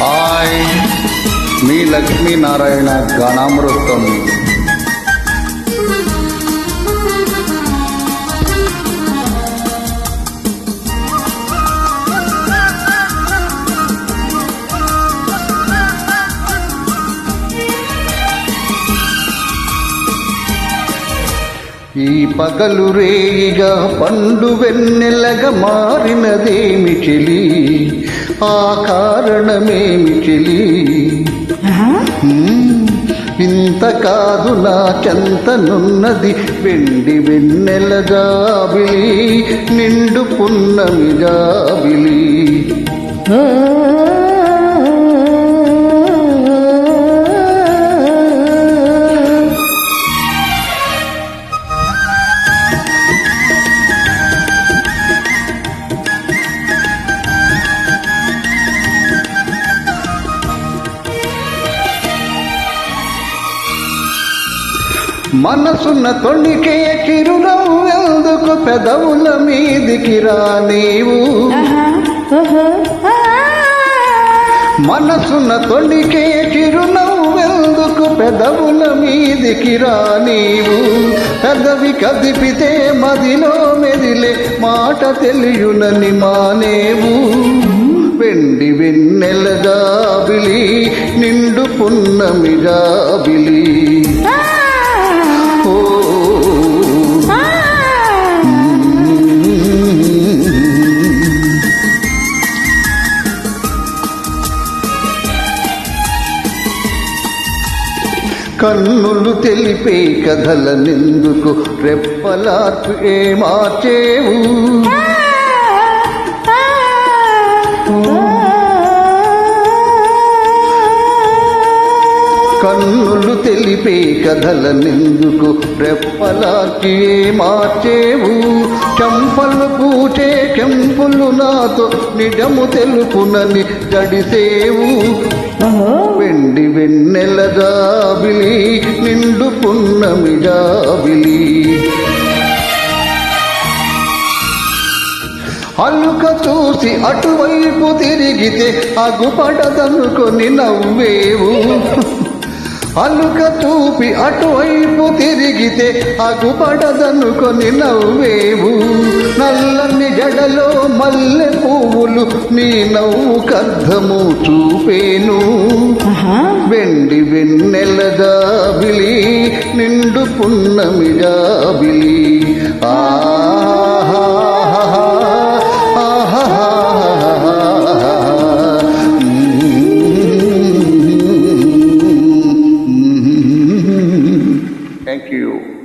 Hi, మీ లక్ష్మీనారాయణ గానామృతం. ఈ పగలు రేయిగా పండు వెన్నెలగా మారినదేమి చెలి, ఆ కారణమేమి చెలి? ఇంత కాదు నా చెంతనున్నది వెండి వెన్నెల జాబిలి, నిండు పున్నమి జాబిలి. మనసున్న తొణికే చిరునవ్వెందుకు పెదవుల మీదికి రా నీవు, మనసున్న తొణికే చిరునవ్వెందుకు పెదవుల మీదికి రా నీవు. పెదవి కదిపితే మదిలో మెదిలే మాట తెలియునని మానేవు. వెండి వెన్నెల జాబిలి, నిండు పున్నమి జాబిలి. కన్నులు తెలిపే కథలనెందుకు రెప్పలార్పు ఏ మార్చేవు. కన్నులు తెలిపే కథలనెందుకు రెప్పలార్చి ఏ మార్చేవు. చంపలు పూచే కెంపులు నాతో నిజము తెలుపునని జడిసేవు. వెండి వెన్నెల జాబిలి, నిండు పున్నమి జాబిలి. అలుక చూసి అటువైపు తిరిగితే అగుపడదనుకొని నవ్వేవు. అలుక చూపి అటువైపు తిరిగితే అగుపడదనుకొని నవ్వేవు. నల్లని జడలో మల్లె పువ్వులు నీ నవ్వు కర్ధము చూపేను. వెండి వెన్నెల జాబిలి, నిండు పున్నమి జాబిలి. ఆహా Thank you.